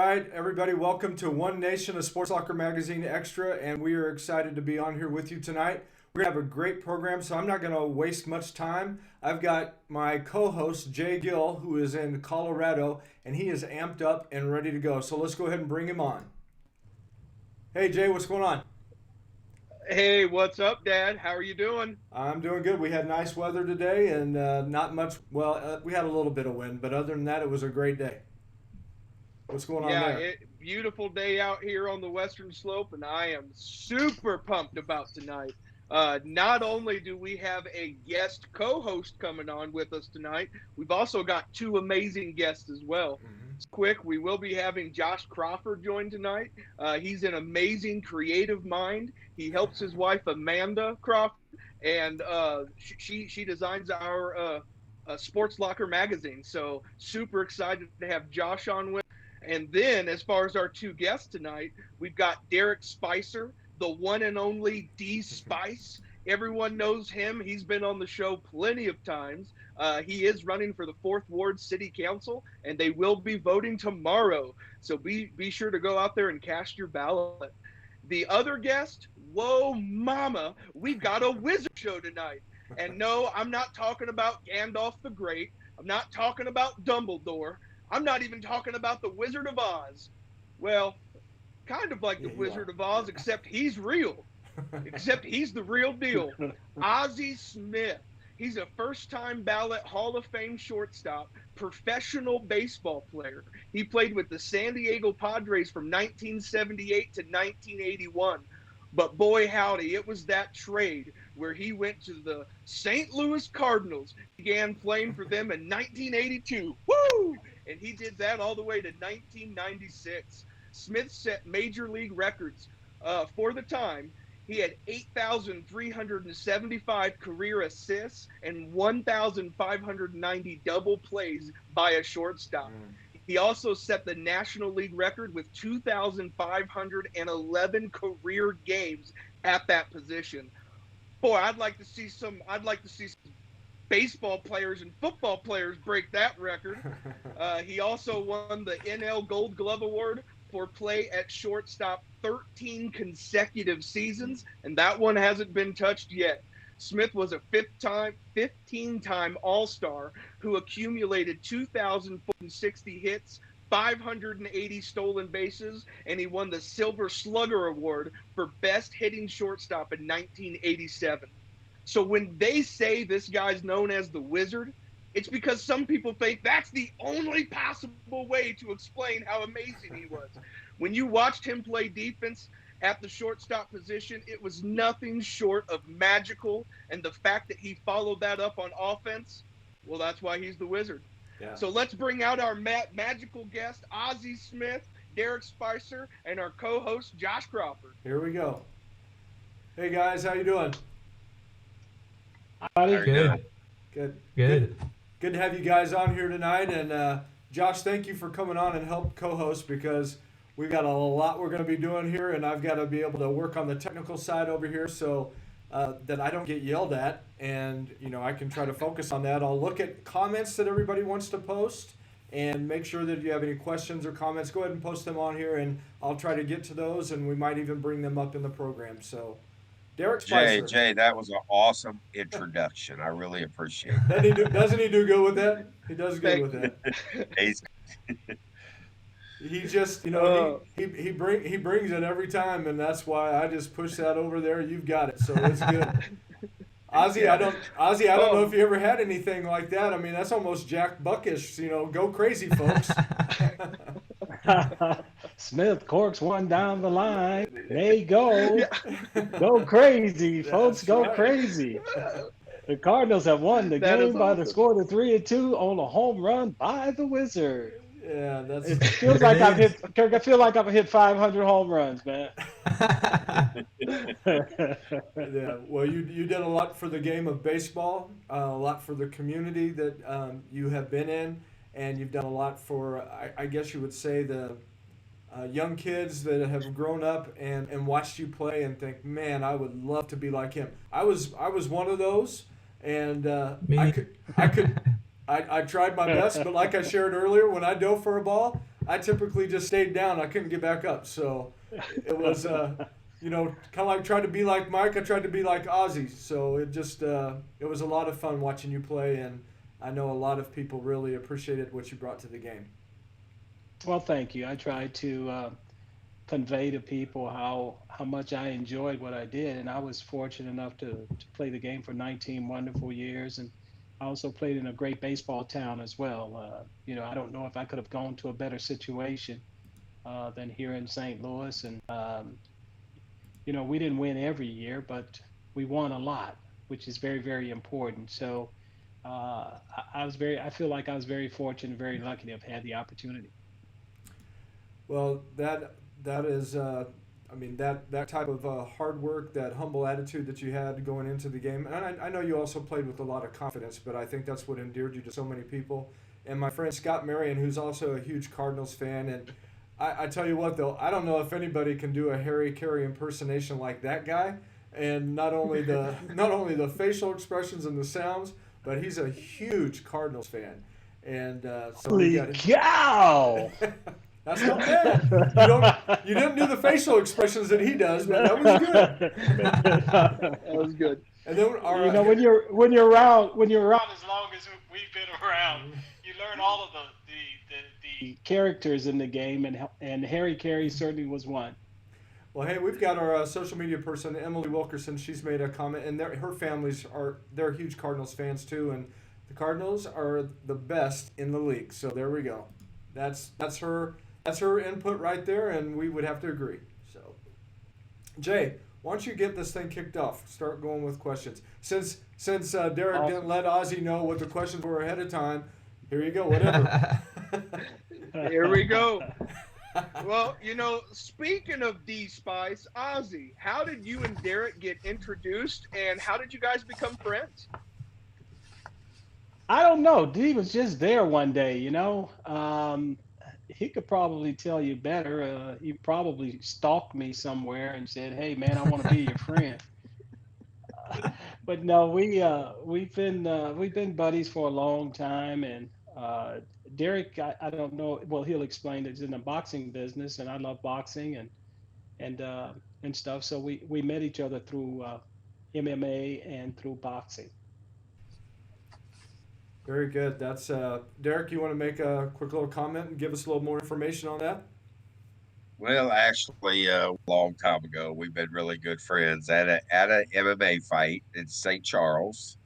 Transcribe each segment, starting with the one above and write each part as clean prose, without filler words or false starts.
right, everybody, welcome to One Nation, a Sports Locker Magazine Extra, and we are excited to be on here with you tonight. We're going to have a great program, so I'm not going to waste much time. I've got my co-host, Jay Gill, who is in Colorado, and he is amped up and ready to go. So let's go ahead and bring him on. Hey, Jay, what's going on? Hey, what's up, Dad? How are you doing? I'm doing good. We had nice weather today and not much. Well, we had a little bit of wind, but other than that, it was a great day. What's going on there? Yeah, beautiful day out here on the Western Slope, and I am super pumped about tonight. Not only do we have a guest co-host coming on with us tonight, we've also got two amazing guests as well. Quick, we will be having Josh Crawford join tonight. He's an amazing creative mind. He helps his wife Amanda Crawford, and she designs our Sports Locker magazine. So super excited to have Josh on with. And then, as far as our two guests tonight, we've got Derek Spicer, the one and only D Spice. Everyone knows him. He's been on the show plenty of times. He is running for the 4th Ward City Council, and they will be voting tomorrow. So be sure to go out there and cast your ballot. The other guest, whoa mama, we've got a wizard show tonight. And no, I'm not talking about Gandalf the Great. I'm not talking about Dumbledore. I'm not even talking about the Wizard of Oz. Well, kind of like the Wizard of Oz, except he's real. Except he's the real deal. Ozzie Smith. He's a first-time ballot Hall of Fame shortstop, professional baseball player. He played with the San Diego Padres from 1978 to 1981. But boy, howdy, it was that trade where he went to the St. Louis Cardinals, began playing for them in 1982. Woo! And he did that all the way to 1996. Smith set major league records for the time. He had 8,375 career assists and 1,590 double plays by a shortstop. He also set the National League record with 2,511 career games at that position. Boy, I'd like to see some baseball players and football players break that record. He also won the NL Gold Glove Award for play at shortstop 13 consecutive seasons, and that one hasn't been touched yet. Smith was a 15-time All-Star who accumulated 2,460 hits, 580 stolen bases, and he won the Silver Slugger Award for best hitting shortstop in 1987. So when they say this guy's known as the Wizard, it's because some people think that's the only possible way to explain how amazing he was. When you watched him play defense at the shortstop position, it was nothing short of magical. And the fact that he followed that up on offense, well, that's why he's the Wizard. Yeah. So let's bring out our magical guest, Ozzie Smith, Derek Spicer, and our co-host, Josh Crawford. Here we go. Hey, guys, how you doing? Good. Good to have you guys on here tonight. And Josh, thank you for coming on and help co-host, because we've got a lot we're going to be doing here, and I've got to be able to work on the technical side over here so that I don't get yelled at, and I can try to focus on that. I'll look at comments that everybody wants to post and make sure that if you have any questions or comments, go ahead and post them on here, and I'll try to get to those, and we might even bring them up in the program. So Derek Spicer. Jay, that was an awesome introduction. I really appreciate it. Doesn't he do good with that? He does good with that. He just, he brings it every time, and that's why I just push that over there. You've got it, so it's good. Ozzie, I don't know if you ever had anything like that. I mean, that's almost Jack Buckish. Go crazy, folks. Smith corks one down the line. There you go. Go crazy, folks. Go crazy. The Cardinals have won the game by the score of 3-2 on a home run by the Wizard. Yeah, it feels like I've hit 500 home runs, man. Yeah, well, you did a lot for the game of baseball, a lot for the community that you have been in, and you've done a lot for, I guess you would say, the young kids that have grown up and watched you play and think, man, I would love to be like him. I was one of those, and I tried my best, but like I shared earlier, when I dove for a ball, I typically just stayed down. I couldn't get back up. So it was, you know, kind of like trying to be like Mike. I tried to be like Ozzie. So it just, it was a lot of fun watching you play. And I know a lot of people really appreciated what you brought to the game. Well, thank you. I tried to convey to people how much I enjoyed what I did, and I was fortunate enough to play the game for 19 wonderful years, and I also played in a great baseball town as well. You know, I don't know if I could have gone to a better situation than here in St. Louis, and you know, we didn't win every year, but we won a lot, which is very, very important. So I feel like I was very fortunate, very lucky to have had the opportunity. Well, that is, I mean, that type of hard work, that humble attitude that you had going into the game. And I know you also played with a lot of confidence, but I think that's what endeared you to so many people. And my friend Scott Marion, who's also a huge Cardinals fan, and I tell you what, though, I don't know if anybody can do a Harry Carey impersonation like that guy. And not only the facial expressions and the sounds, but he's a huge Cardinals fan. And so we got cow! That's not bad. You didn't do the facial expressions that he does, but that was good. That was good. And then you know, when you're around as long as we've been around, you learn all of the characters in the game, and Harry Carey certainly was one. Well, hey, we've got our social media person, Emily Wilkerson. She's made a comment, and her they're huge Cardinals fans too, and the Cardinals are the best in the league. So there we go. That's her input right there, and we would have to agree. So, Jay, why don't you get this thing kicked off? Start going with questions. Since Derek didn't let Ozzie know what the questions were ahead of time, here you go. Whatever. Here we go. Well, you know, speaking of D-Spice, Ozzie, how did you and Derek get introduced, and how did you guys become friends? I don't know. D was just there one day, you know. He could probably tell you better. He probably stalked me somewhere and said, "Hey, man, I want to be your friend." But no, we've been buddies for a long time, and Derek, I don't know. Well, he'll explain that he's in the boxing business, and I love boxing and stuff. So we met each other through MMA and through boxing. Very good. That's Derek. You want to make a quick little comment and give us a little more information on that? Well, actually, a long time ago, we've been really good friends at a MMA fight in St. Charles.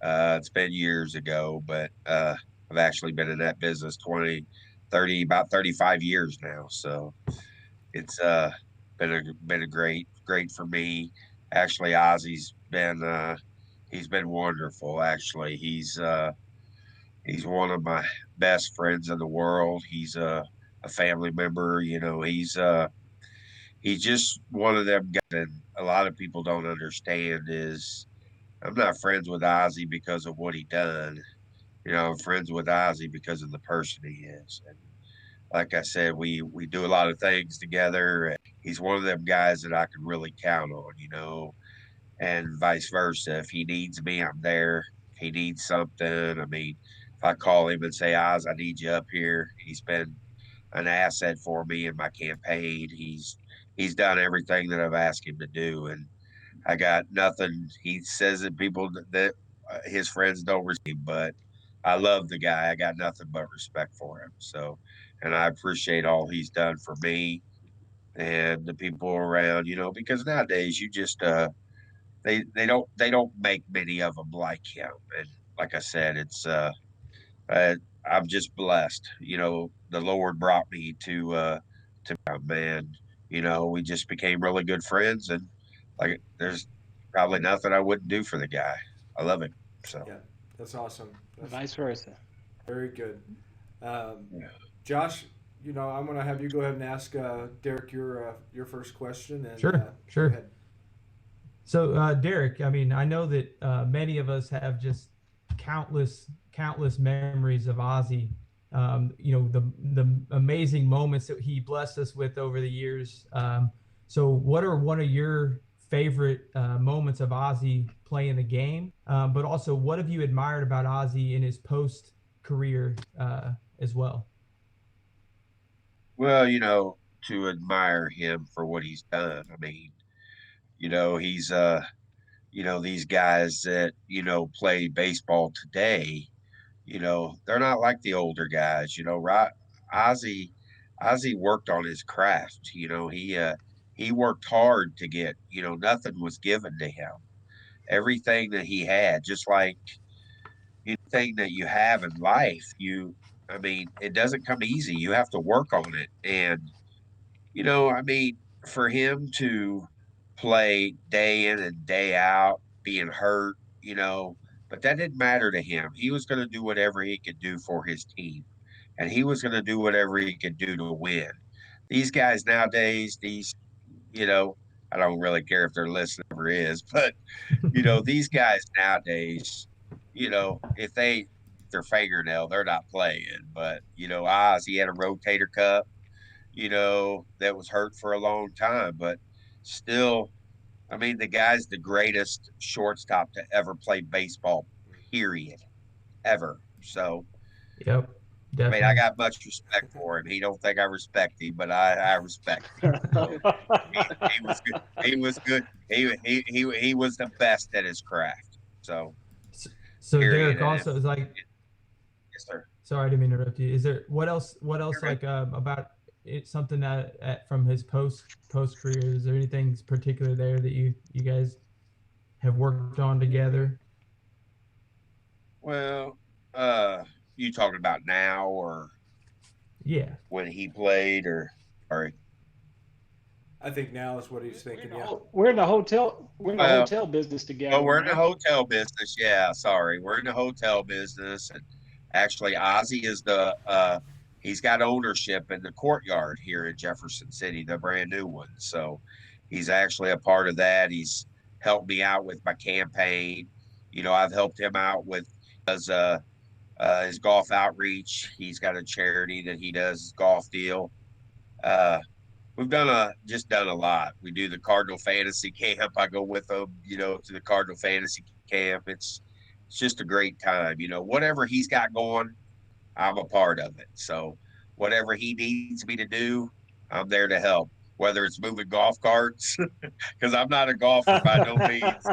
It's been years ago, but I've actually been in that business about 35 years now. So it's been a great for me. Actually, Ozzie's been he's been wonderful. Actually, he's one of my best friends in the world. He's a family member. You know, he's just one of them guys. And a lot of people don't understand is I'm not friends with Ozzie because of what he done. You know, I'm friends with Ozzie because of the person he is. And like I said, we do a lot of things together. He's one of them guys that I can really count on. You know, and vice versa. If he needs me, I'm there. If he needs something, I mean, if I call him and say, Oz, I need you up here, he's been an asset for me in my campaign. He's done everything that I've asked him to do, and I got nothing. He says that people that his friends don't receive, but I love the guy. I got nothing but respect for him. So, and I appreciate all he's done for me and the people around. You know, because nowadays you just they don't make many of them like him. And like I said, uh I'm just blessed. You know, the Lord brought me to him, and you know, we just became really good friends. And like, there's probably nothing I wouldn't do for the guy. I love him. So Yeah, that's awesome. That's Vice versa. very good. Um, yeah. Josh, you know, I'm going to have you go ahead and ask Derek your first question. And, Sure, go sure. ahead. So, Derek, I mean, I know that many of us have just countless memories of Ozzie. You know, the amazing moments that he blessed us with over the years. So, what are one of your favorite moments of Ozzie playing the game? But also, what have you admired about Ozzie in his post career as well? Well, to admire him for what he's done. I mean, he's these guys that, play baseball today, they're not like the older guys, right? Ozzie Ozzie worked on his craft, he worked hard to get, nothing was given to him. Everything that he had, just like anything that you have in life, I mean, it doesn't come easy. You have to work on it. And I mean, for him to play day in and day out, being hurt, but that didn't matter to him. He was going to do whatever he could do for his team, and he was going to do whatever he could do to win. These guys nowadays, you know, I don't really care if they're listening or is, but these guys nowadays, if they their fingernail, they're not playing. But Oz, he had a rotator cuff, that was hurt for a long time, but still, I mean, the guy's the greatest shortstop to ever play baseball, period, ever. So, Yep, I mean, I definitely. got much respect for him. He don't think I respect him, but I respect him. So he was good. He was good. He was the best at his craft. So, S- So period. Derek And also is like, yes, sir. sorry to interrupt you. Is there what else? What You're else good. like about it? Something that from his post career? Is there anything particular there that you guys have worked on together? Well, you talking about now or Yeah. when he played or sorry. I think now is what he's thinking. Yeah. We're in the hotel. We're in the Well, hotel business well, together, we're in the man. hotel business. Yeah, sorry. We're in the hotel business. And actually Ozzy is he's got ownership in the courtyard here in Jefferson City, the brand new one. So he's actually a part of that. He's helped me out with my campaign. I've helped him out with does his golf outreach. He's got a charity that he does his golf deal. Uh We've just done a lot. We do the Cardinal Fantasy Camp. I go with them, to the Cardinal Fantasy Camp. It's just a great time. Whatever he's got going, I'm a part of it. So whatever he needs me to do, I'm there to help. Whether it's moving golf carts, because I'm not a golfer by no means.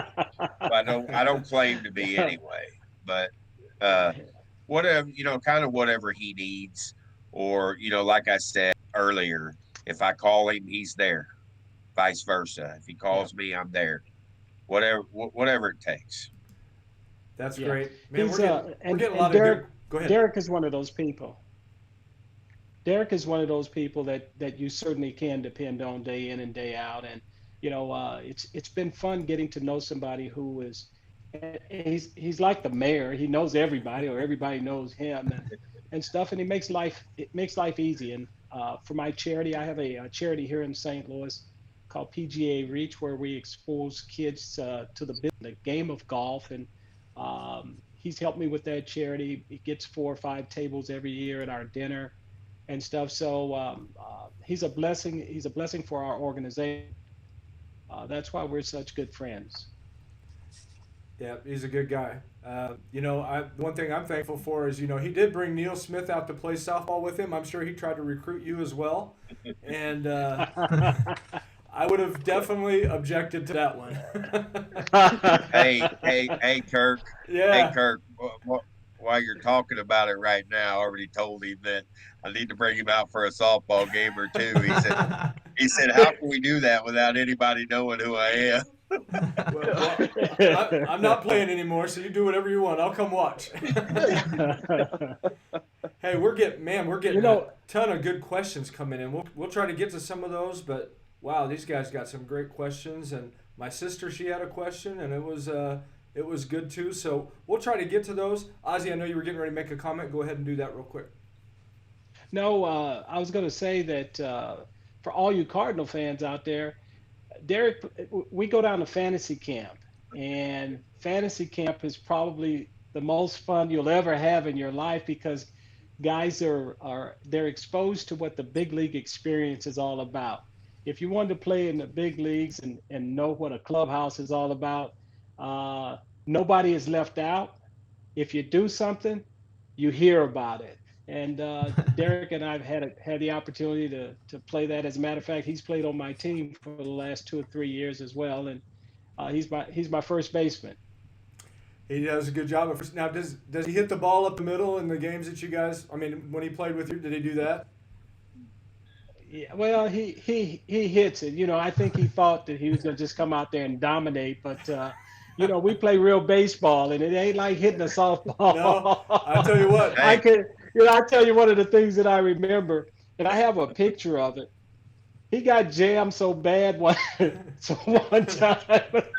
I don't claim to be anyway. But uh whatever, kind of whatever he needs, or like I said earlier, if I call him, he's there. Vice versa. If he Yeah, calls me, I'm there. Whatever it takes. That's yeah. great, man. He's We're getting a and lot of good. Derek Go ahead. Derek is one of those people. Derek is one of those people that you certainly can depend on day in and day out. And it's been fun getting to know somebody who is he's like the mayor. He knows everybody, or everybody knows him, and stuff. And it makes life easy. And for my charity, I have a charity here in St. Louis called PGA Reach, where we expose kids to the game of golf. And he's helped me with that charity. He gets 4 or 5 tables every year at our dinner and stuff. So he's a blessing. He's a blessing for our organization. That's why we're such good friends. Yeah, he's a good guy. One thing I'm thankful for is he did bring Neil Smith out to play softball with him. I'm sure he tried to recruit you as well, and I would have definitely objected to that one. Hey, Kirk. Hey, Yeah. Kirk. While you're talking about it right now, I already told him that I need to bring him out for a softball game or two. He said, how can we do that without anybody knowing who I am? I'm not playing anymore, so you do whatever you want. I'll come watch. Hey, we're you getting a know, ton of good questions coming in. We'll try to get to some of those, but wow, these guys got some great questions. And my sister, she had a question, and it was good too. So we'll try to get to those. Ozzy, I know you were getting ready to make a comment. Go ahead and do that real quick. no, I was going to say that for all you Cardinal fans out there, Derek, we go down to fantasy camp, and fantasy camp is probably the most fun you'll ever have in your life because guys are they're exposed to what the big league experience is all about. If you want to play in the big leagues and know what a clubhouse is all about, nobody is left out. If you do something, you hear about it. And Derek and I've had the opportunity to play that. As a matter of fact, he's played on my team for the last 2 or 3 years as well, and he's my first baseman. He does a good job. Now, does he hit the ball up the middle in the games that you guys? I mean, when he played with you, did he do that? Yeah, well, he hits it. I think he thought that he was gonna just come out there and dominate, but we play real baseball, and it ain't like hitting a No, I tell softball. you what. I Hey, can, I tell you one of the things that I remember, and I have a picture of it. He got jammed so bad so one time that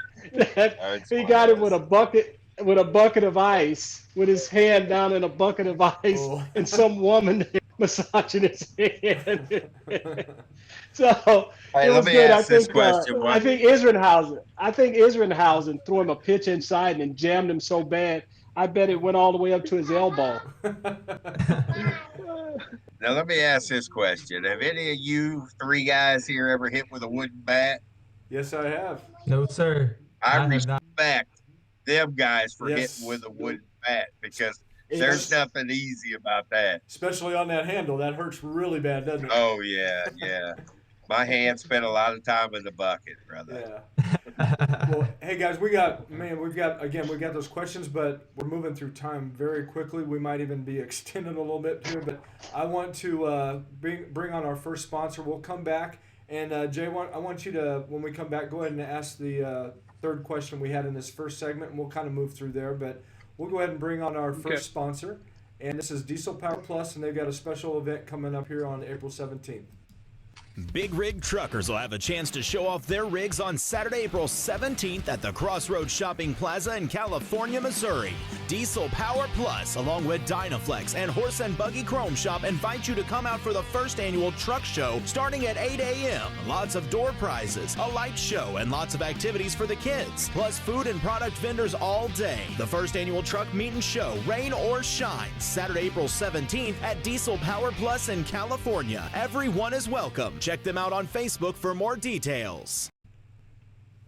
that's he got him class. with a bucket of ice, with his hand down in a bucket of ice, Oh. and some woman massaging his hand. So Hey, it let was me good. ask this question. I What? think Israelhausen threw him a pitch inside and jammed him so bad. I bet it went all the way up to his elbow. Now, let me ask this question. Have any of you three guys here ever hit with a wooden bat? Yes, I have. No, sir. I I have not. respect them guys for hitting Yes, with a wooden bat because there's It's nothing easy about that. especially on that handle. That hurts really bad, doesn't it? Oh, yeah, yeah. My hand spent a lot of time in the bucket, brother. Yeah. Well, hey guys, we've got those questions, but we're moving through time very quickly. We might even be extending a little bit here, but I want to bring on our first sponsor. We'll come back, and Jay, I want you to, when we come back, go ahead and ask the third question we had in this first segment, and we'll kind of move through there. But we'll go ahead and bring on our first sponsor, and this is Diesel Power Plus, and they've got a special event coming up here on April 17th. Big Rig Truckers will have a chance to show off their rigs on Saturday, April 17th at the Crossroads Shopping Plaza in California, Missouri. Diesel Power Plus, along with Dynaflex and Horse and Buggy Chrome Shop, invite you to come out for the first annual truck show starting at 8 a.m. Lots of door prizes, a light show, and lots of activities for the kids, plus food and product vendors all day. The first annual truck meet and show, rain or shine, Saturday, April 17th at Diesel Power Plus in California. Everyone is welcome. Check them out on Facebook for more details.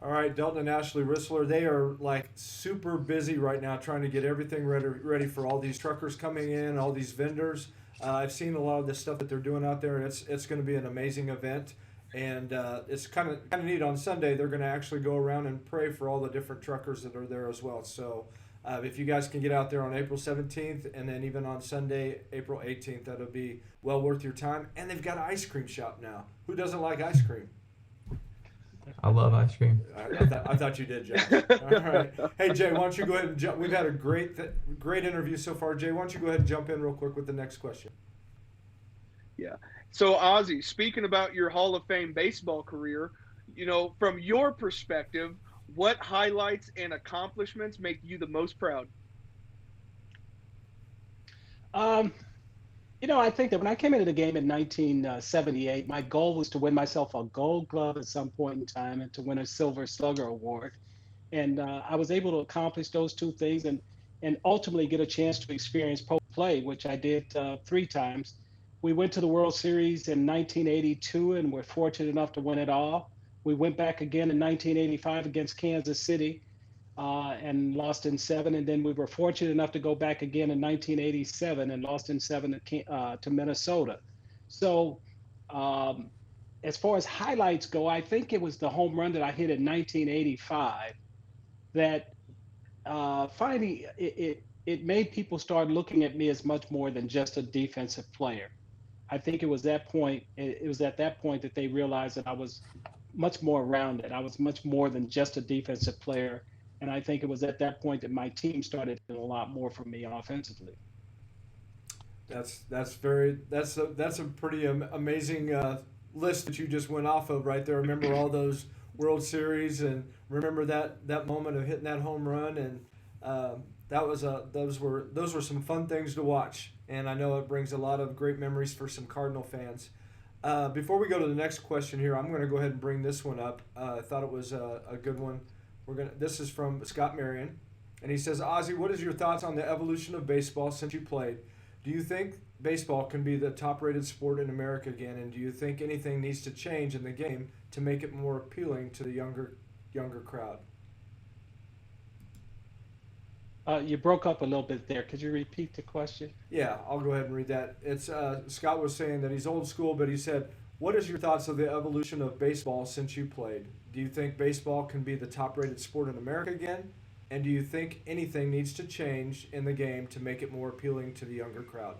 All right, Dalton and Ashley Rissler, they are like super busy right now trying to get everything ready for all these truckers coming in, all these vendors. I've seen a lot of the stuff that they're doing out there, and it's going to be an amazing event. And it's kind of neat. On Sunday, they're going to actually go around and pray for all the different truckers that are there as well. So if you guys can get out there on April 17th and then even on Sunday, April 18th, that'll be well worth your time. And they've got an ice cream shop now. Who doesn't like ice cream? I love ice cream. I thought you did, Josh. All right. Hey, Jay, why don't you go ahead and jump? We've had a great interview so far. Jay, why don't you go ahead and jump in real quick with the next question? Yeah. So, Ozzie, speaking about your Hall of Fame baseball career, from your perspective, what highlights and accomplishments make you the most proud? I think that when I came into the game in 1978, my goal was to win myself a Gold Glove at some point in time and to win a Silver Slugger Award. And I was able to accomplish those two things and ultimately get a chance to experience post play, which I did 3 times. We went to the World Series in 1982 and were fortunate enough to win it all. We went back again in 1985 against Kansas City and lost in 7. And then we were fortunate enough to go back again in 1987 and lost in 7 to Minnesota. So as far as highlights go, I think it was the home run that I hit in 1985 that finally it made people start looking at me as much more than just a defensive player. I think it was that point. It was at that point that they realized that I was much more rounded. I was much more than just a defensive player, and I think it was at that point that my team started doing a lot more for me offensively. That's a pretty amazing list that you just went off of right there. Remember all those World Series and remember that moment of hitting that home run, and those were some fun things to watch. And I know it brings a lot of great memories for some Cardinal fans. Before we go to the next question here, I'm going to go ahead and bring this one up. I thought it was a good one. This is from Scott Marion, and he says, Ozzie, what is your thoughts on the evolution of baseball since you played? Do you think baseball can be the top-rated sport in America again, and do you think anything needs to change in the game to make it more appealing to the younger crowd? You broke up a little bit there. Could you repeat the question? Yeah, I'll go ahead and read that. It's Scott was saying that he's old school, but he said, "What is your thoughts of the evolution of baseball since you played? Do you think baseball can be the top-rated sport in America again? And do you think anything needs to change in the game to make it more appealing to the younger crowd?"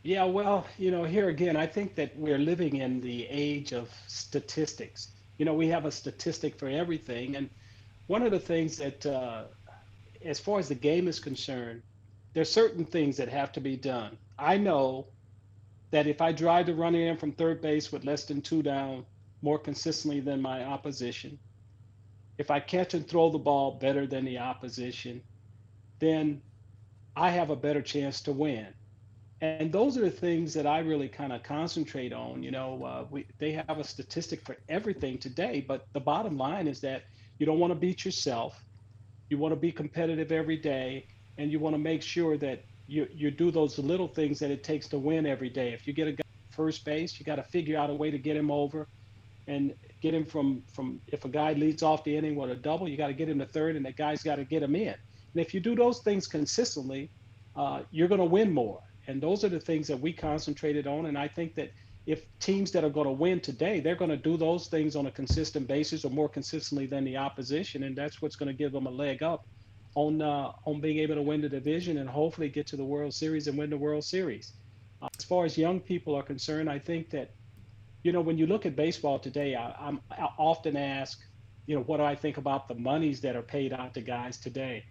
Yeah, well, here again, I think that we're living in the age of statistics. We have a statistic for everything. And one of the things that, as far as the game is concerned, there's certain things that have to be done. I know that if I drive the runner in from third base with less than two down more consistently than my opposition, if I catch and throw the ball better than the opposition, then I have a better chance to win. And those are the things that I really kind of concentrate on. They have a statistic for everything today, but the bottom line is that you don't want to beat yourself. You want to be competitive every day, and you want to make sure that you do those little things that it takes to win every day. If you get a guy at first base, you got to figure out a way to get him over and get him from if a guy leads off the inning with a double, you got to get him to third, and the guy's got to get him in. And if you do those things consistently, you're going to win more. And those are the things that we concentrated on. And I think that if teams that are going to win today, they're going to do those things on a consistent basis or more consistently than the opposition, and that's what's going to give them a leg up on being able to win the division and hopefully get to the World Series and win the World Series. As far as young people are concerned, I think that when you look at baseball today, I often ask, what do I think about the monies that are paid out to guys today?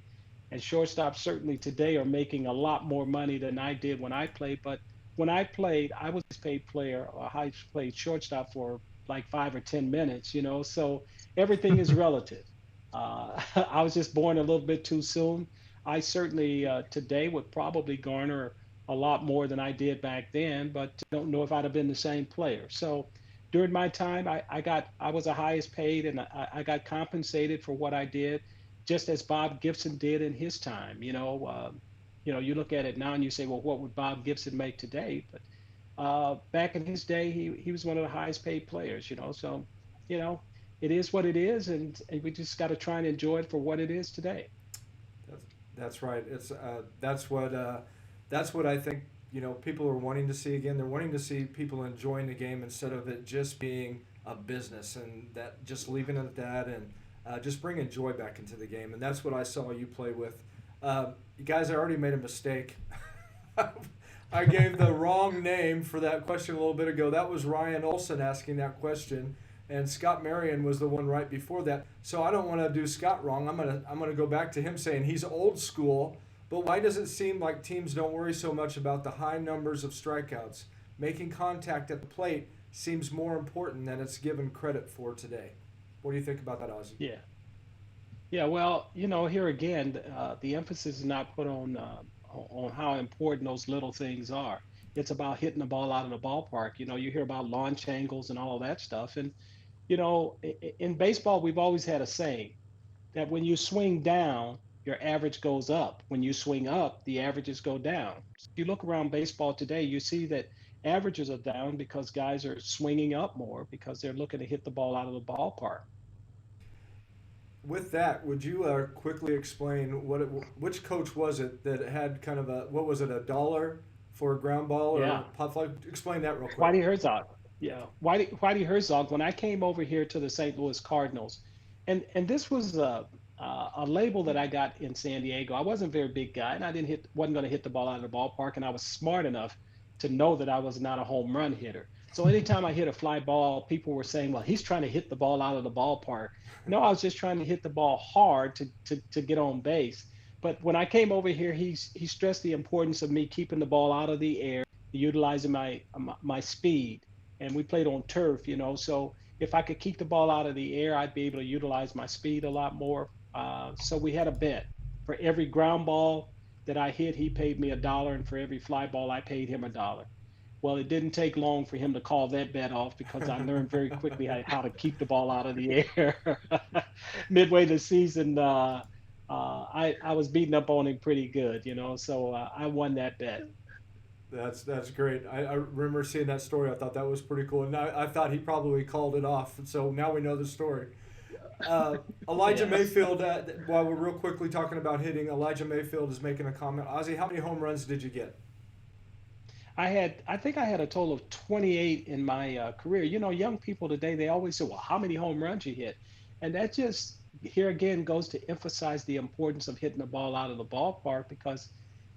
And shortstops certainly today are making a lot more money than I did when I played. But when I played, I was a paid player, or I played shortstop for like 5 or 10 minutes, so everything is relative. I was just born a little bit too soon. I certainly today would probably garner a lot more than I did back then, but don't know if I'd have been the same player. So during my time, I was the highest paid, and I got compensated for what I did, just as Bob Gibson did in his time. You look at it now and you say, well, what would Bob Gibson make today? But back in his day, he was one of the highest paid players. So you know it is what it is, and we just got to try and enjoy it for what it is today. That's right. It's that's what I think. People are wanting to see again. They're wanting to see people enjoying the game instead of it just being a business, and that just leaving it at that, and just bringing joy back into the game. And that's what I saw you play with. You guys, I already made a mistake. I gave the wrong name for that question a little bit ago. That was Ryan Olson asking that question, and Scott Marion was the one right before that. So I don't want to do Scott wrong. I'm gonna go back to him saying he's old school. But why does it seem like teams don't worry so much about the high numbers of strikeouts? Making contact at the plate seems more important than it's given credit for today. What do you think about that, Ozzie? Yeah. Yeah, well, here again, the emphasis is not put on how important those little things are. It's about hitting the ball out of the ballpark. You hear about launch angles and all of that stuff. And, in baseball, we've always had a saying that when you swing down, your average goes up. When you swing up, the averages go down. So if you look around baseball today, you see that averages are down because guys are swinging up more because they're looking to hit the ball out of the ballpark. With that, would you quickly explain which coach was it that had kind of what was it, a dollar for a ground ball or Yeah. a pop fly? Explain that real quick. Whitey Herzog. Yeah, Whitey Herzog. When I came over here to the St. Louis Cardinals, and this was a label that I got in San Diego. I wasn't a very big guy, and I wasn't going to hit the ball out of the ballpark, and I was smart enough to know that I was not a home run hitter. So anytime I hit a fly ball, people were saying, "Well, he's trying to hit the ball out of the ballpark." No, I was just trying to hit the ball hard to get on base. But when I came over here, he stressed the importance of me keeping the ball out of the air, utilizing my speed, and we played on turf, So if I could keep the ball out of the air, I'd be able to utilize my speed a lot more. So we had a bet. For every ground ball that I hit, he paid me $1, and for every fly ball, I paid him $1. Well, it didn't take long for him to call that bet off because I learned very quickly how to keep the ball out of the air. Midway the season, I was beating up on him pretty good, so I won that bet. That's great. I remember seeing that story. I thought that was pretty cool, and I thought he probably called it off. So now we know the story. Elijah Yes. Mayfield, while we're real quickly talking about hitting, Elijah Mayfield is making a comment. Ozzie, how many home runs did you get? I think I had a total of 28 in my career. You know, young people today, they always say, well, how many home runs you hit? And that just, here again, goes to emphasize the importance of hitting the ball out of the ballpark because,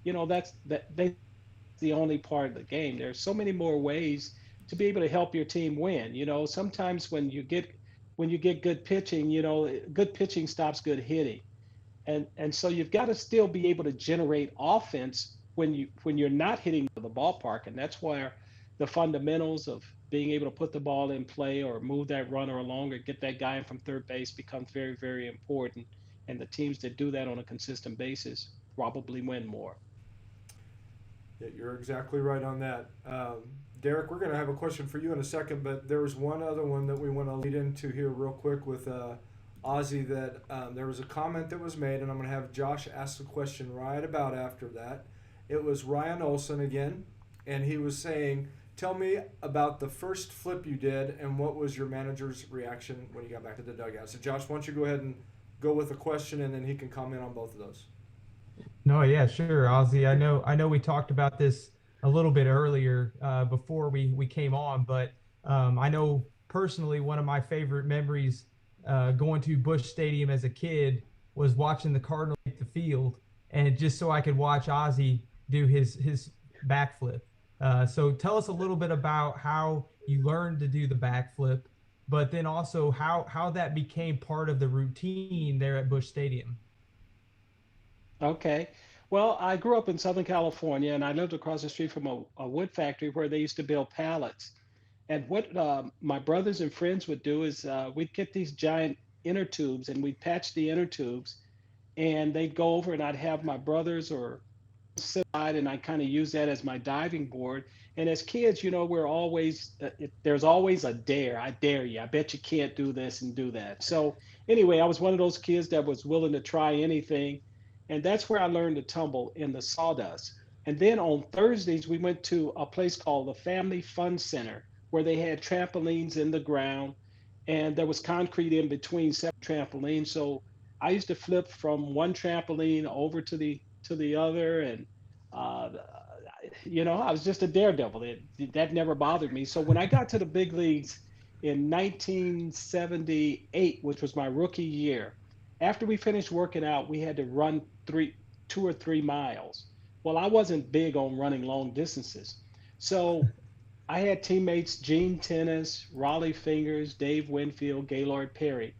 that's the only part of the game. There's so many more ways to be able to help your team win. You know, sometimes when you get good pitching, good pitching stops good hitting. And so you've got to still be able to generate offense when you're not hitting the ballpark, and that's where the fundamentals of being able to put the ball in play or move that runner along or get that guy in from third base becomes very, very important. And the teams that do that on a consistent basis probably win more. Yeah, you're exactly right on that. Derek, we're going to have a question for you in a second, but there was one other one that we want to lead into here real quick with Ozzie that there was a comment that was made, and I'm going to have Josh ask the question right about after that. It was Ryan Olson again, and he was saying, tell me about the first flip you did and what was your manager's reaction when you got back to the dugout. So, Josh, why don't you go ahead and go with the question, and then he can comment on both of those. No, yeah, sure, Ozzy. I know we talked about this a little bit earlier before we came on, but I know personally one of my favorite memories going to Busch Stadium as a kid was watching the Cardinals take the field, and just so I could watch Ozzy do his backflip. So tell us a little bit about how you learned to do the backflip, but then also how that became part of the routine there at Busch Stadium. Okay. Well, I grew up in Southern California and I lived across the street from a wood factory where they used to build pallets. And what my brothers and friends would do is we'd get these giant inner tubes and we'd patch the inner tubes and they'd go over and I'd have my brothers or side and I kind of use that as my diving board. And as kids, we're always there's always a dare. I dare you. I bet you can't do this and do that. So anyway, I was one of those kids that was willing to try anything, and that's where I learned to tumble in the sawdust. And then on Thursdays, we went to a place called the Family Fun Center where they had trampolines in the ground, and there was concrete in between separate trampolines. So I used to flip from one trampoline over to the other, and uh, I was just a daredevil. That never bothered me. So when I got to the big leagues in 1978, which was my rookie year, after we finished working out, we had to run 2 or 3 miles. Well, I wasn't big on running long distances, so I had teammates Gene Tennis, Raleigh Fingers, Dave Winfield, Gaylord Perry.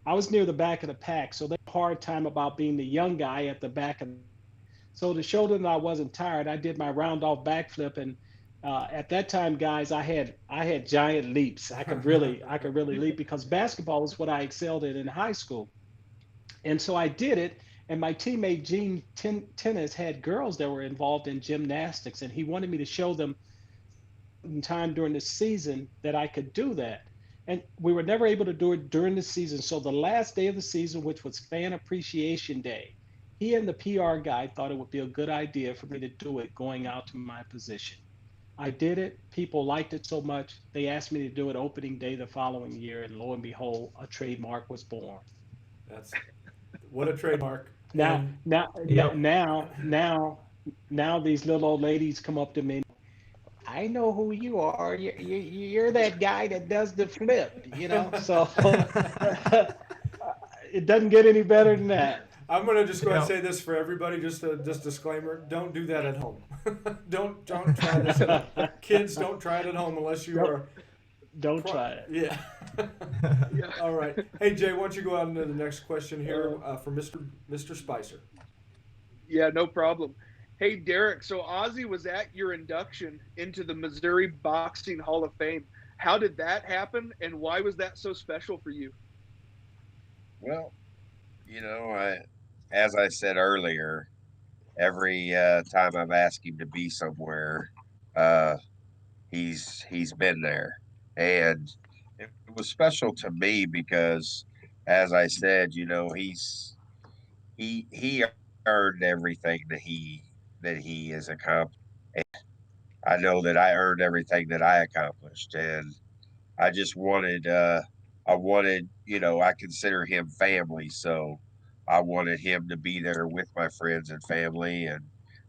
I was near the back of the pack, so they had a hard time about being the young guy at the back of. So to show them that I wasn't tired, I did my round off backflip, and at that time, guys, I had giant leaps. I could really leap because basketball was what I excelled in high school, and so I did it. And my teammate Gene Tennis had girls that were involved in gymnastics, and he wanted me to show them in time during the season that I could do that. And we were never able to do it during the season. So the last day of the season, which was Fan Appreciation Day, he and the PR guy thought it would be a good idea for me to do it going out to my position. I did it. People liked it so much. They asked me to do it opening day the following year. And lo and behold, a trademark was born. That's what a trademark. Now, And now, Yep. now these little old ladies come up to me. I know who you are. You're that guy that does the flip. So it doesn't get any better than that. I'm gonna just go You ahead and know, say this for everybody, just disclaimer: don't do that at home. don't try this at home. Kids, don't try it at home unless you Don't, are. don't try it. Yeah. Yeah. All right. Hey Jay, why don't you go on to the next question here for Mr. Spicer? Yeah, no problem. Hey, Derek. So Ozzy was at your induction into the Missouri Boxing Hall of Fame. How did that happen, and why was that so special for you? Well, as I said earlier, every time I've asked him to be somewhere, uh, he's been there, and it was special to me because, as I said, he earned everything that he has accomplished. I know that I earned everything that I accomplished, and I just wanted I wanted, I consider him family, so I wanted him to be there with my friends and family. And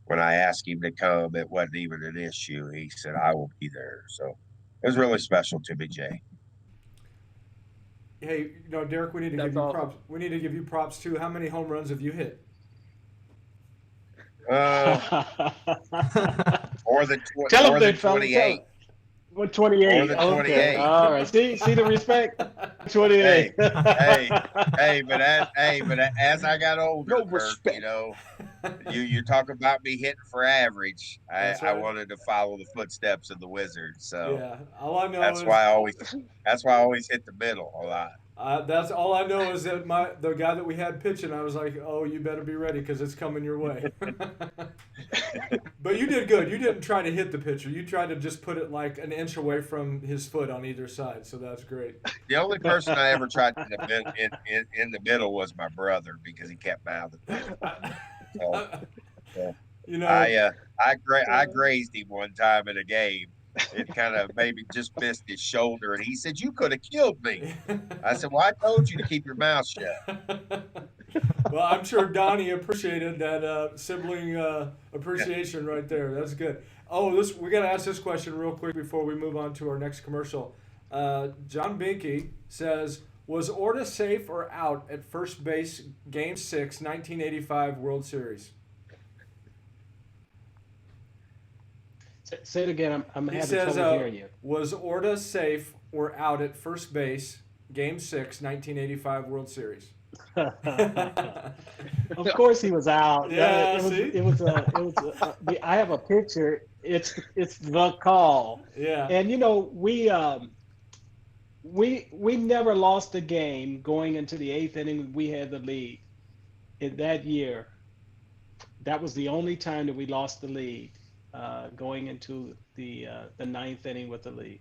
when I asked him to come, it wasn't even an issue. He said, "I will be there." So it was really special to me, Jay. Hey, Derek, we need to That's give you awesome. props. We need to give you props too. How many home runs have you hit? Uh, more than Tell them, more than big fella. Tell 28. them. What, More 28? than Okay. 28. All right. See the respect? 28. Hey, hey, hey, but as I got older, No Kirk, respect. you talk about me hitting for average. I That's I right. wanted to follow the footsteps of the Wizards, so Yeah. All I know that's is why I always that's why I always hit the middle a lot. that's all I know is that the guy that we had pitching, I was like, oh, you better be ready because it's coming your way. But you did good. You didn't try to hit the pitcher. You tried to just put it like an inch away from his foot on either side. So that's great. The only person I ever tried in the middle was my brother because he kept mouthing me. So, so You know, I grazed him one time in a game. It kind of maybe just missed his shoulder, and he said, "You could have killed me." I said, "Well, I told you to keep your mouth shut." well, I'm sure Donnie appreciated that sibling appreciation right there. That's good. Oh, we got to ask this question real quick before we move on to our next commercial. John Binky says, was Orta safe or out at first base Game 6, 1985 World Series? Say it again. I'm He having says, trouble hearing you. was Orta safe or out at first base Game 6, 1985 World Series? Of course he was out. Yeah, it was I have a picture. It's the call. Yeah. And we never lost a game going into the 8th inning. We had the lead in that year. That was the only time that we lost the lead, going into the 9th inning with the lead.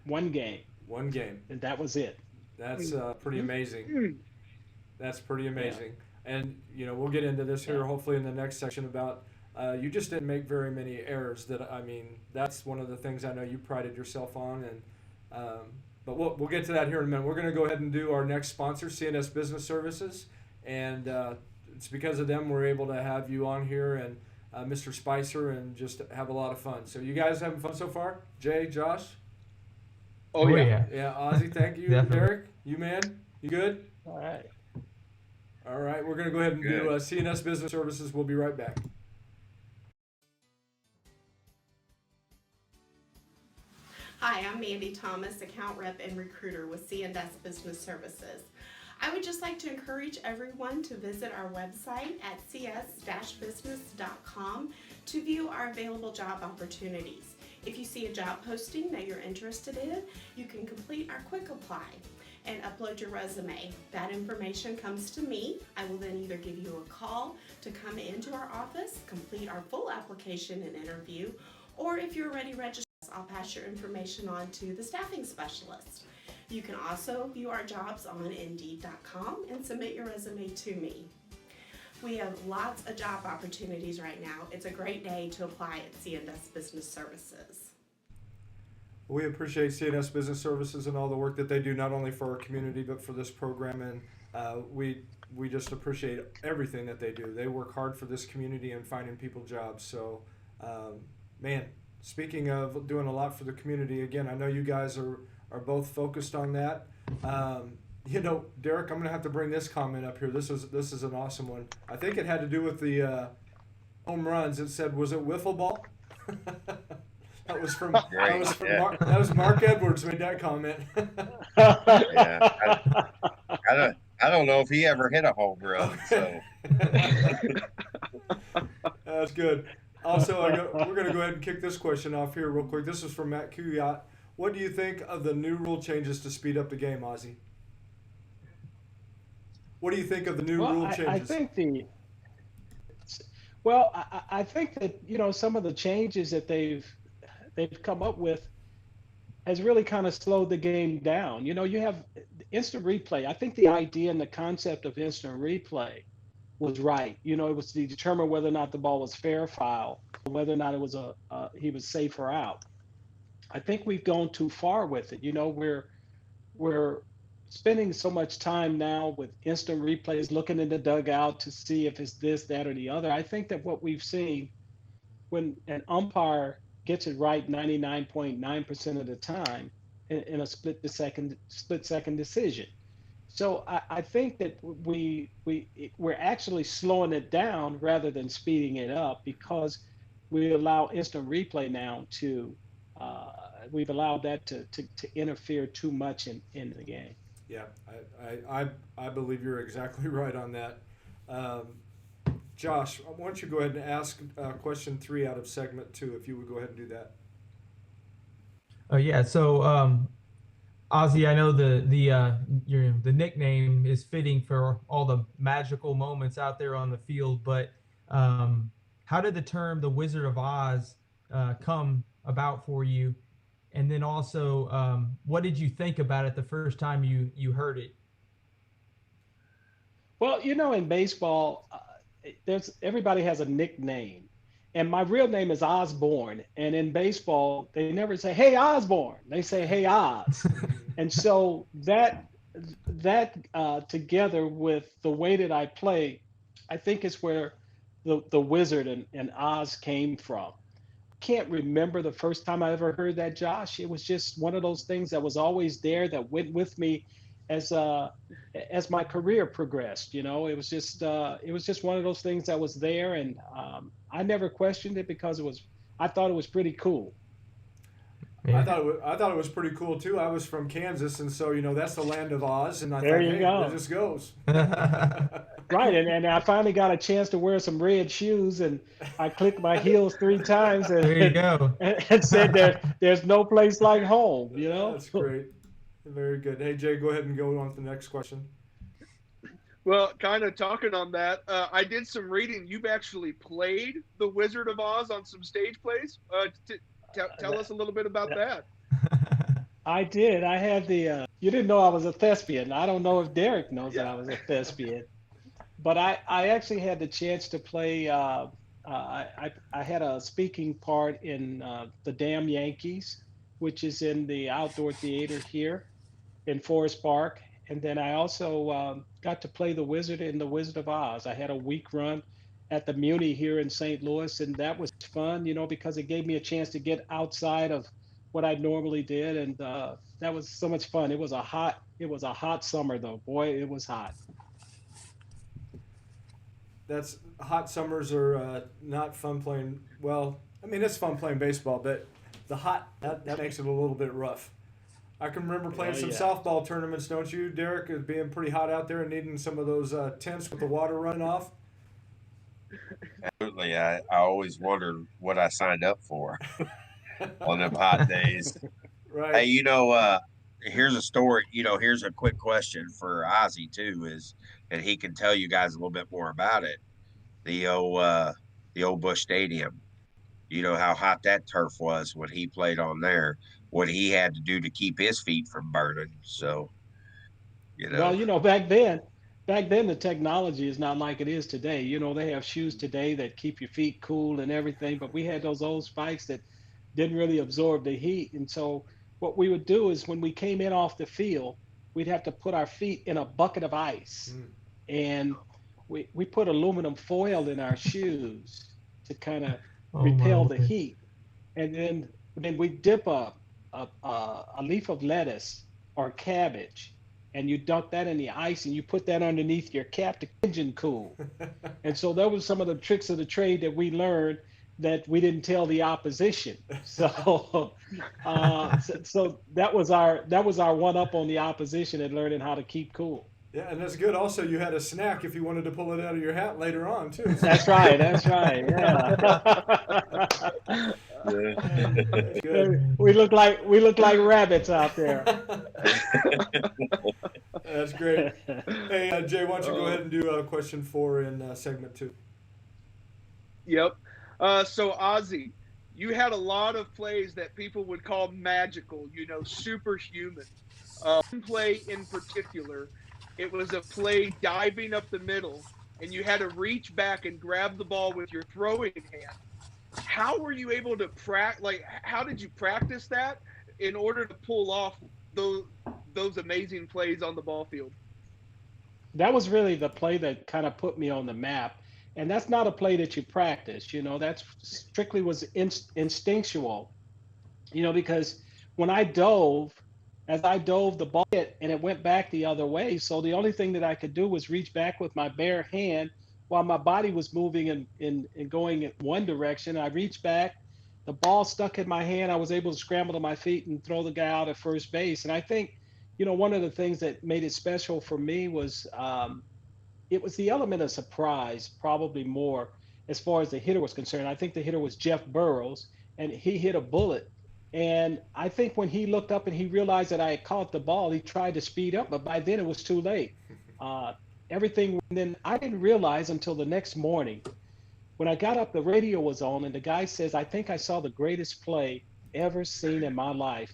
One game, One game. and that was it. That's pretty amazing. That's pretty amazing. And, we'll get into this here hopefully in the next section about you just didn't make very many errors. That's one of the things I know you prided yourself on. But we'll get to that here in a minute. We're going to go ahead and do our next sponsor, CNS Business Services. And it's because of them we're able to have you on here and Mr. Spicer and just have a lot of fun. So you guys having fun so far? Jay, Josh? Oh, yeah. Yeah, Ozzie, thank you. Definitely. Derek, you man? You good? All right. All right, we're going to go ahead and do CNS Business Services. We'll be right back. Hi, I'm Mandy Thomas, account rep and recruiter with C&S Business Services. I would just like to encourage everyone to visit our website at cs-business.com to view our available job opportunities. If you see a job posting that you're interested in, you can complete our quick apply and upload your resume. That information comes to me. I will then either give you a call to come into our office, complete our full application and interview, or if you're already registered, I'll pass your information on to the staffing specialist. You can also view our jobs on Indeed.com and submit your resume to me. We have lots of job opportunities right now. It's a great day to apply at C&S Business Services. We appreciate CNS Business Services and all the work that they do, not only for our community, but for this program. And we just appreciate everything that they do. They work hard for this community and finding people jobs. So, man, speaking of doing a lot for the community, again, I know you guys are both focused on that. Derek, I'm going to have to bring this comment up here. This is an awesome one. I think it had to do with the home runs. It said, was it wiffle ball? That was from Mark Edwards made that comment. Yeah, I don't know if he ever hit a home run. So That's good. Also, we're going to go ahead and kick this question off here real quick. This is from Matt Kuyat. What do you think of the new rule changes to speed up the game, Ozzie? What do you think of the new rule changes? I think I think that some of the changes that they've come up with has really kind of slowed the game down. You have instant replay. I think the idea and the concept of instant replay was right. It was to determine whether or not the ball was fair or foul, whether or not it was he was safe or out. I think we've gone too far with it. we're spending so much time now with instant replays, looking in the dugout to see if it's this, that, or the other. I think that what we've seen when an umpire gets it right 99.9% of the time in a split second decision. So I think that we're actually slowing it down rather than speeding it up because we allow instant replay now to uh, we've allowed that to interfere too much in the game. Yeah, I believe you're exactly right on that. Um, Josh, why don't you go ahead and ask question 3 out of segment 2, if you would go ahead and do that. Yeah. So, Ozzie, I know the nickname is fitting for all the magical moments out there on the field, but how did the term "the Wizard of Oz" come about for you? And then also, what did you think about it the first time you heard it? Well, in baseball, there's everybody has a nickname, and my real name is Osborne. And in baseball, they never say "Hey Osborne," they say "Hey Oz," and so that together with the way that I play, I think is where the wizard and Oz came from. Can't remember the first time I ever heard that, Josh. It was just one of those things that was always there that went with me as as my career progressed. It was just one of those things that was there, and I never questioned it because I thought it was pretty cool. Yeah. I thought it was pretty cool too. I was from Kansas, and so that's the land of Oz, and I There thought, you hey, go. there this goes. Right, and I finally got a chance to wear some red shoes, and I clicked my heels 3 times There you go. and said there's no place like home. That's great. Very good. Hey, Jay, go ahead and go on to the next question. Well, kind of talking on that, I did some reading. You've actually played the Wizard of Oz on some stage plays. Tell us a little bit about that. I did. I had the. You didn't know I was a thespian. I don't know if Derek knows that I was a thespian, but I actually had the chance to play. I had a speaking part in the Damn Yankees, which is in the outdoor theater here in Forest Park. And then I also got to play the Wizard in the Wizard of Oz. I had a week run at the Muni here in St. Louis, and that was fun, because it gave me a chance to get outside of what I normally did, and that was so much fun. It was a hot summer though. Boy, it was hot. That's hot summers are not fun playing. Well, I mean it's fun playing baseball, but the hot that makes it a little bit rough. I can remember playing some softball tournaments, don't you, Derek? It being pretty hot out there and needing some of those tents with the water running off. Absolutely. I always wondered what I signed up for on them hot days. Right. Hey, here's a story. Here's a quick question for Ozzie too, and he can tell you guys a little bit more about it. The old Bush Stadium. You know how hot that turf was when he played on there. What he had to do to keep his feet from burning. So, Well, back then the technology is not like it is today. They have shoes today that keep your feet cool and everything, but we had those old spikes that didn't really absorb the heat. And so what we would do is when we came in off the field, we'd have to put our feet in a bucket of ice. And we put aluminum foil in our shoes to kind of repel the heat. And then we dip a leaf of lettuce or cabbage, and you dunk that in the ice and you put that underneath your cap to keep the engine cool. And so that was some of the tricks of the trade that we learned that we didn't tell the opposition. So so that was our one up on the opposition and learning how to keep cool. Yeah, and that's good. Also, you had a snack if you wanted to pull it out of your hat later on too. That's right. Yeah. That's good. We look like rabbits out there. That's great. Hey, Jay, why don't you go ahead and do question 4 in segment 2? Yep. So Ozzie, you had a lot of plays that people would call magical, superhuman. One play in particular, it was a play diving up the middle, and you had to reach back and grab the ball with your throwing hand. How were you able to how did you practice that in order to pull off those amazing plays on the ball field. That was really the play that kind of put me on the map. And that's not a play that you practice, that's strictly was instinctual, because when as I dove, the ball hit and it went back the other way. So the only thing that I could do was reach back with my bare hand while my body was moving and going in one direction. I reached back, the ball stuck in my hand. I was able to scramble to my feet and throw the guy out at first base. And I think, one of the things that made it special for me was it was the element of surprise, probably more as far as the hitter was concerned. I think the hitter was Jeff Burrows, and he hit a bullet. And I think when he looked up and he realized that I had caught the ball, he tried to speed up, but by then it was too late. Uh, Everything. And then I didn't realize until the next morning when I got up, the radio was on, and the guy says, "I think I saw the greatest play ever seen in my life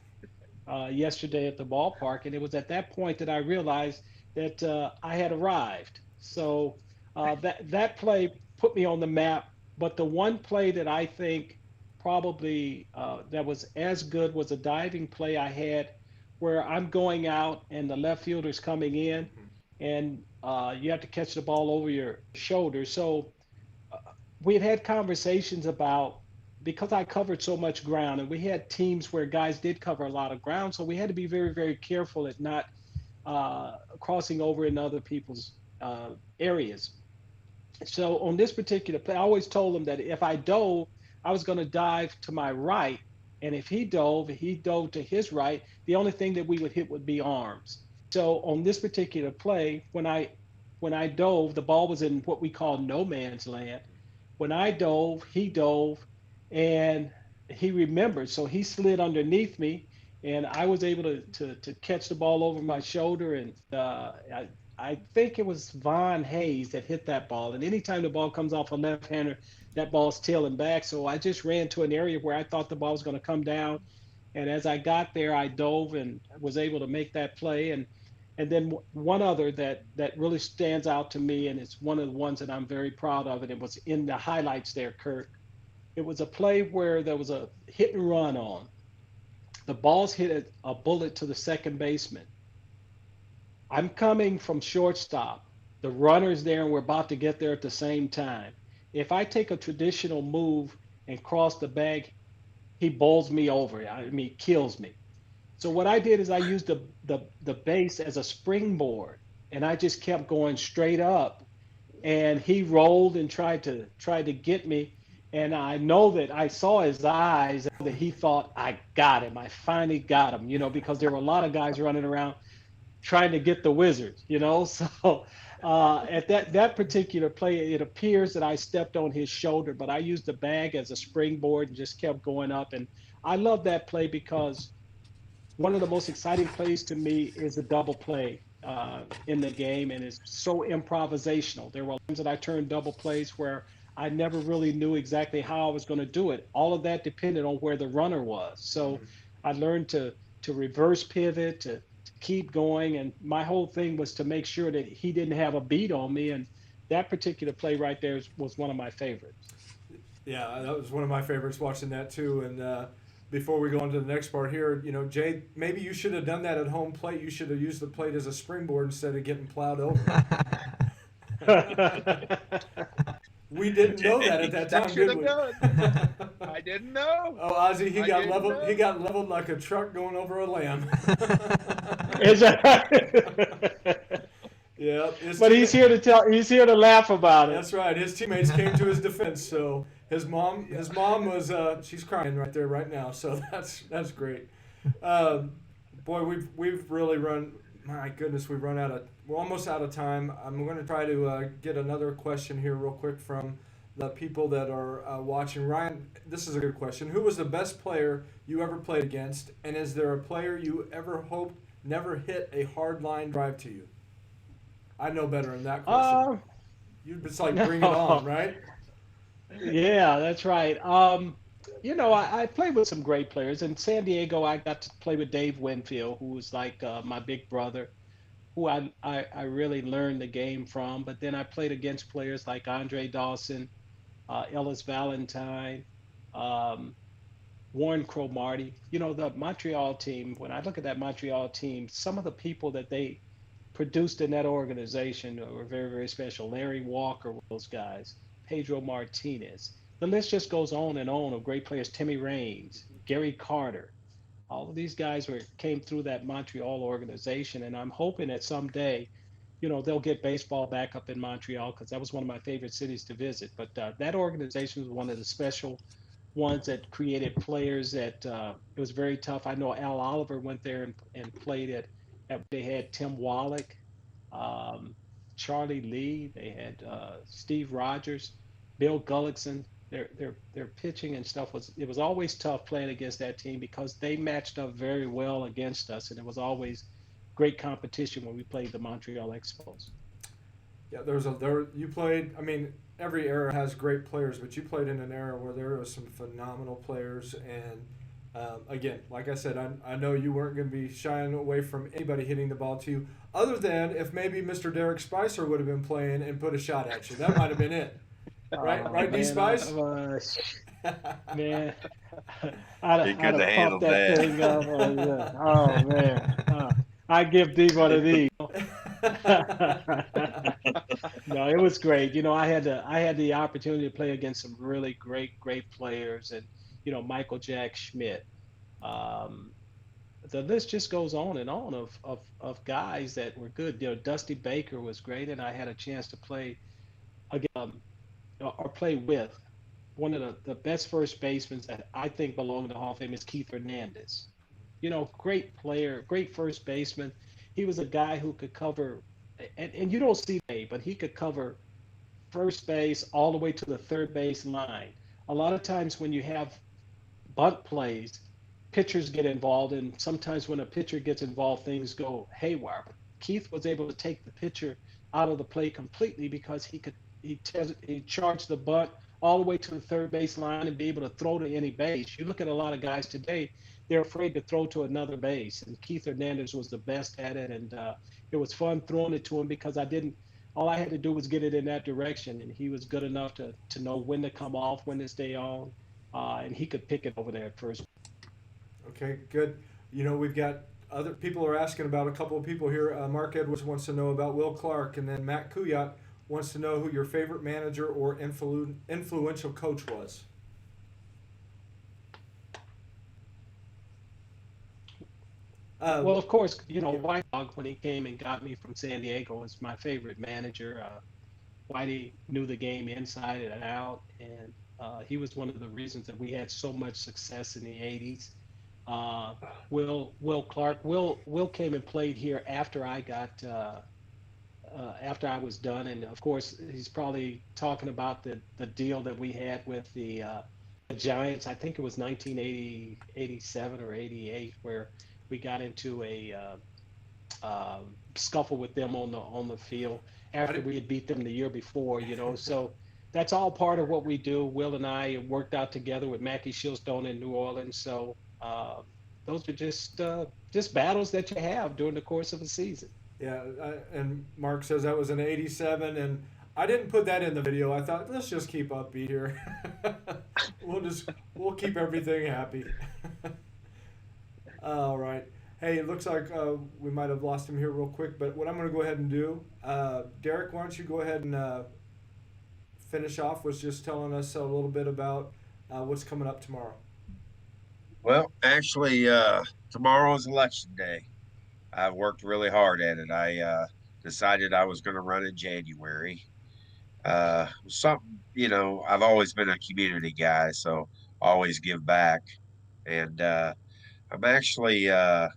yesterday at the ballpark." And it was at that point that I realized that I had arrived. So that play put me on the map. But the one play that I think probably that was as good was a diving play I had where I'm going out and the left fielder's coming in, and you have to catch the ball over your shoulder. So we had conversations about, because I covered so much ground, and we had teams where guys did cover a lot of ground, so we had to be very, very careful at not crossing over in other people's areas. So on this particular play, I always told him that if I dove, I was going to dive to my right, and if he dove to his right. The only thing that we would hit would be arms. So on this particular play, when I dove, the ball was in what we call no man's land. When I dove, he dove, and he remembered. So he slid underneath me, and I was able to catch the ball over my shoulder. And I think it was Von Hayes that hit that ball. And anytime the ball comes off a left-hander, that ball's tailing back. So I just ran to an area where I thought the ball was going to come down. And as I got there, I dove and was able to make that play. And then one other that really stands out to me, and it's one of the ones that I'm very proud of, and it was in the highlights there, Kirk. It was a play where there was a hit and run on. The ball's hit a bullet to the second baseman. I'm coming from shortstop. The runner's there, and we're about to get there at the same time. If I take a traditional move and cross the bag, he bowls me over. I mean, kills me. So what I did is I used the base as a springboard, and I just kept going straight up. And he rolled and tried to get me. And I know that I saw his eyes that he thought, I got him. I finally got him, because there were a lot of guys running around trying to get the Wizards, So at that particular play, it appears that I stepped on his shoulder, but I used the bag as a springboard and just kept going up. And I love that play because one of the most exciting plays to me is a double play in the game, and it's so improvisational. There were times that I turned double plays where I never really knew exactly how I was going to do it. All of that depended on where the runner was. So I learned to reverse pivot, to keep going, and my whole thing was to make sure that he didn't have a beat on me. And that particular play right there was one of my favorites. Yeah, that was one of my favorites watching that too. And before we go on to the next part here, Jay, maybe you should have done that at home plate. You should have used the plate as a springboard instead of getting plowed over. We didn't know that at that time, did we? I didn't know. Oh, Ozzie, he got leveled. He got leveled like a truck going over a lamb. Is that right? Yeah, but he's here to laugh about it. That's right. His teammates came to his defense. So his mom was she's crying right there right now. So that's great. Boy, we've really run. My goodness, we're almost out of time. I'm going to try to get another question here real quick from the people that are watching. Ryan, this is a good question. Who was the best player you ever played against, and is there a player you ever hoped never hit a hard line drive to you? I know better than that question. It's like bring it on, right? Yeah, that's right. I played with some great players. In San Diego, I got to play with Dave Winfield, who was like my big brother, who I really learned the game from. But then I played against players like Andre Dawson, Ellis Valentine, Warren Cromartie. The Montreal team, when I look at that Montreal team, some of the people that they produced in that organization were very, very special. Larry Walker, those guys, Pedro Martinez. The list just goes on and on of great players. Timmy Raines, Gary Carter. All of these guys came through that Montreal organization, and I'm hoping that someday, they'll get baseball back up in Montreal because that was one of my favorite cities to visit. But that organization was one of the special ones that created players that it was very tough. I know Al Oliver went there and played they had Tim Wallach, um, Charlie Lee, they had Steve Rogers, Bill Gullickson. Their pitching and stuff was always tough playing against that team because they matched up very well against us, and it was always great competition when we played the Montreal Expos. Yeah, you played. I mean, every era has great players, but you played in an era where there were some phenomenal players. And again, like I said, I know you weren't going to be shying away from anybody hitting the ball to you, other than if maybe Mr. Derek Spicer would have been playing and put a shot at you. That might have been it, right? Right, D Spice. Man, He I'd couldn't have handle pumped that that. thing up. Yeah. Oh man, I give D one of these. No, it was great. I had the opportunity to play against some really great players, and Michael Jack Schmidt. Um, the list just goes on and on of guys that were good. Dusty Baker was great, and I had a chance to play against or play with one of the best first basemen that I think belong in the Hall of Fame is Keith Hernandez. Great player, great first baseman. He was a guy who could cover, and you don't see that, but he could cover first base all the way to the third base line. A lot of times when you have bunt plays, pitchers get involved, and sometimes when a pitcher gets involved, things go haywire. But Keith was able to take the pitcher out of the play completely because he charged the bunt all the way to the third base line and be able to throw to any base. You look at a lot of guys today; they're afraid to throw to another base, and Keith Hernandez was the best at it, and it was fun throwing it to him because I didn't. All I had to do was get it in that direction, and he was good enough to know when to come off, when to stay on, and he could pick it over there at first. Okay, good. We've got other people are asking about a couple of people here. Mark Edwards wants to know about Will Clark, and then Matt Kuyat wants to know who your favorite manager or influential coach was. Well, of course, White Dog, when he came and got me from San Diego, was my favorite manager. Whitey knew the game inside and out, and he was one of the reasons that we had so much success in the '80s. Will Clark, Will came and played here after I was done, and of course, he's probably talking about the deal that we had with the Giants. I think it was 1980, 87 or 88, where we got into a scuffle with them on the field after we had beat them the year before. So that's all part of what we do. Will and I worked out together with Mackie Shilstone in New Orleans. So those are just battles that you have during the course of a season. Yeah, and Mark says that was an '87, and I didn't put that in the video. I thought let's just keep upbeat here. we'll keep everything happy. All right. Hey, it looks like we might have lost him here real quick, but what I'm going to go ahead and do, Derek, why don't you go ahead and finish off with just telling us a little bit about what's coming up tomorrow. Well, actually, tomorrow is election day. I've worked really hard at it. I decided I was going to run in January. I've always been a community guy, so always give back. And I'm actually uh,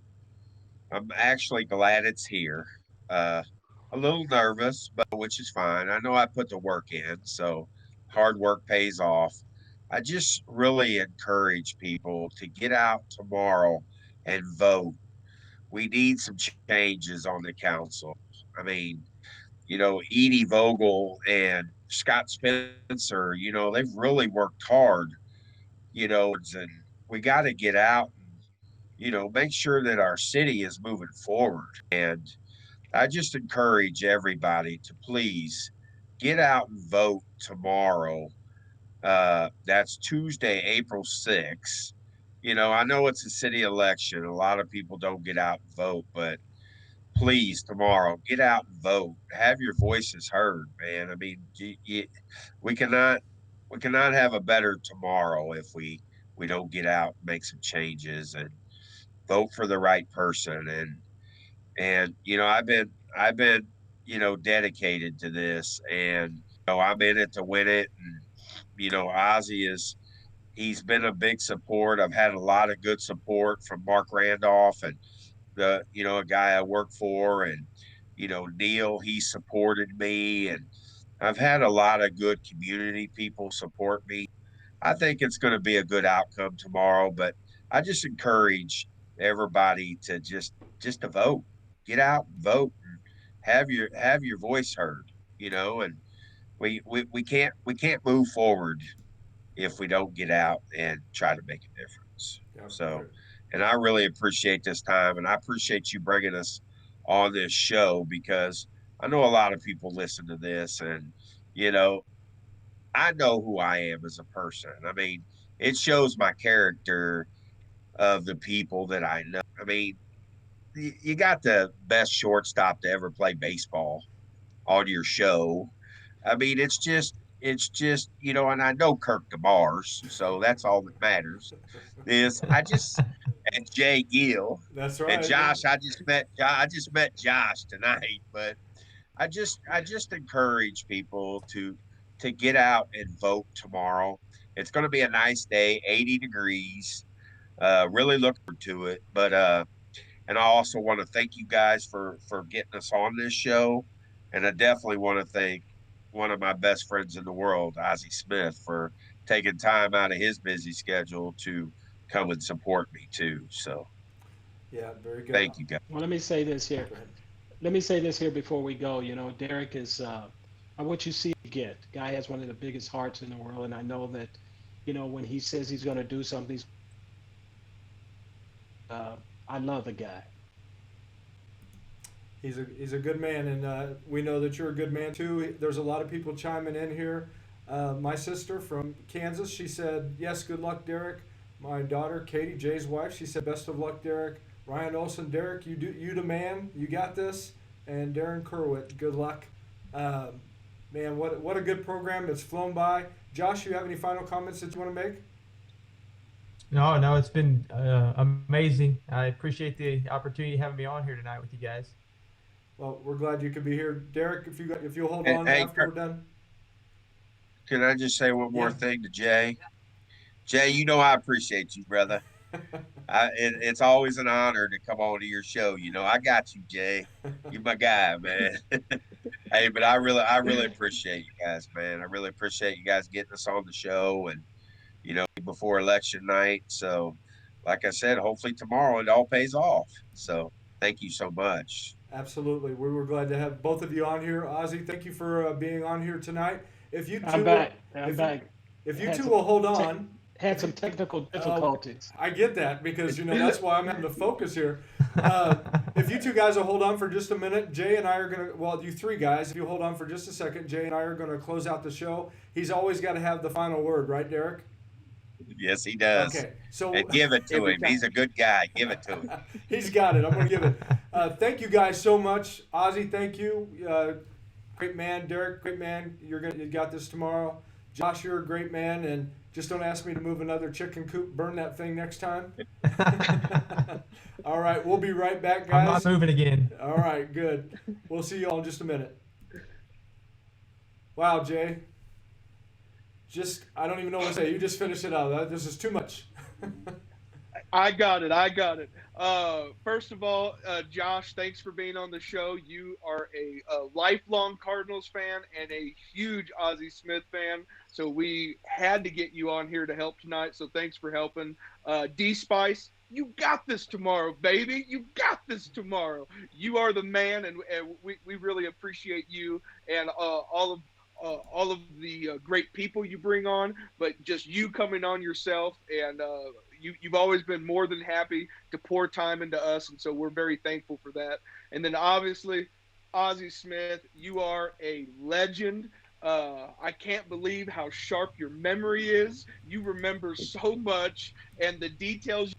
I'm actually glad it's here. Uh, a little nervous, but which is fine. I know I put the work in, so hard work pays off. I just really encourage people to get out tomorrow and vote. We need some changes on the council. I mean, Edie Vogel and Scott Spencer, they've really worked hard, and we got to get out and, make sure that our city is moving forward. And I just encourage everybody to please get out and vote tomorrow. That's Tuesday, April 6th. I know it's a city election. A lot of people don't get out and vote, but please tomorrow get out and vote. Have your voices heard, man. I mean, we cannot we cannot have a better tomorrow if we don't get out, make some changes, and vote for the right person. And I've been dedicated to this, and I'm in it to win it. And Ozzie he's been a big support. I've had a lot of good support from Mark Randolph and a guy I work for, and Neil, he supported me, and I've had a lot of good community people support me. I think it's going to be a good outcome tomorrow, but I just encourage everybody to just to vote. Get out and vote and have your voice heard, and we can't move forward if we don't get out and try to make a difference. Yeah, So, and I really appreciate this time, and I appreciate you bringing us on this show because I know a lot of people listen to this, and you know, I know who I am as a person. I mean, it shows my character of the people that I know. I mean, you got the best shortstop to ever play baseball on your show. I mean, it's just, and I know Kirk DeMars, so that's all that matters. Is I just and Jay Gill That's and right. Josh. I just met Josh tonight, but I just encourage people to get out and vote tomorrow. It's going to be a nice day, 80 degrees. Really look forward to it. But and I also want to thank you guys for getting us on this show, and I definitely want to thank one of my best friends in the world, Ozzie Smith, for taking time out of his busy schedule to come and support me too. So Yeah, very good. thank you guys. Well, let me say this here. Go ahead. Let me say this here before we go. Derek is what you see, you get. Guy has one of the biggest hearts in the world, and I know that, when he says he's going to do something, uh, I love the guy. He's a good man, and we know that you're a good man too. There's a lot of people chiming in here. My sister from Kansas, she said, "Yes, good luck, Derek." My daughter, Katie, Jay's wife, she said, "Best of luck, Derek." Ryan Olson, Derek, you the man, you got this. And Darren Kerwitt, good luck. Man, what a good program. It's flown by. Josh, you have any final comments that you want to make? No, it's been amazing. I appreciate the opportunity having me on here tonight with you guys. Well, we're glad you could be here, Derek. If you'll hold on Hey, after we're done. can I just say one more Yeah. thing to Jay? Jay, I appreciate you, brother. It's always an honor to come on to your show. I got you, Jay. You're my guy, man. Hey, but I really appreciate you guys, man. I really appreciate you guys getting us on the show and before election night. So, like I said, hopefully tomorrow it all pays off. So, thank you so much. Absolutely. We were glad to have both of you on here. Ozzie, thank you for being on here tonight. If you I'm two, back. I'm if, back. if you Had two some will hold tech- on, Had some technical difficulties. I get that because that's why I'm having to focus here. If you two guys will hold on for just a minute, Jay and I are gonna. Well, you three guys, if you hold on for just a second, Jay and I are gonna close out the show. He's always got to have the final word, right, Derek? Yes, he does. Okay, so And give it to Every him. time. He's a good guy. Give it to him. he's got it. I'm gonna give it. Thank you guys so much, Ozzie. Thank you, great man. Derek, great man. You got this tomorrow. Josh, you're a great man, and just don't ask me to move another chicken coop. Burn that thing next time. All right, we'll be right back, guys. I'm not moving again. All right, good. We'll see you all in just a minute. Wow, Jay. I don't even know what to say. You just finished it out. This is too much. I got it. First of all, Josh, thanks for being on the show. You are a lifelong Cardinals fan and a huge Ozzie Smith fan. So we had to get you on here to help tonight. So thanks for helping. D Spice, you got this tomorrow, baby. You got this tomorrow. You are the man, and we really appreciate you and all of the great people you bring on, but just you coming on yourself, and you've always been more than happy to pour time into us, and so we're very thankful for that. And then obviously, Ozzie Smith, you are a legend. I can't believe how sharp your memory is. You remember so much, and the details.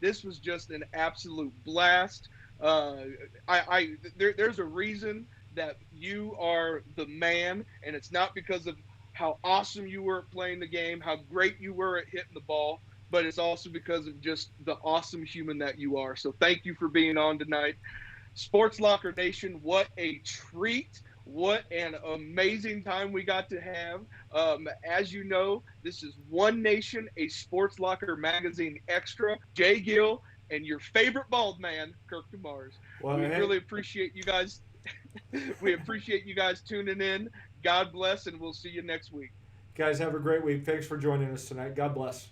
This was just an absolute blast. There's a reason that you are the man, and it's not because of how awesome you were at playing the game, how great you were at hitting the ball, but it's also because of just the awesome human that you are. So thank you for being on tonight. Sports Locker Nation, what a treat. What an amazing time we got to have. As you know, this is One Nation, a Sports Locker magazine extra. Jay Gill and your favorite bald man, Kirk DeMars. Well, We really appreciate you guys. We appreciate you guys tuning in. God bless, and we'll see you next week. Guys, have a great week. Thanks for joining us tonight. God bless.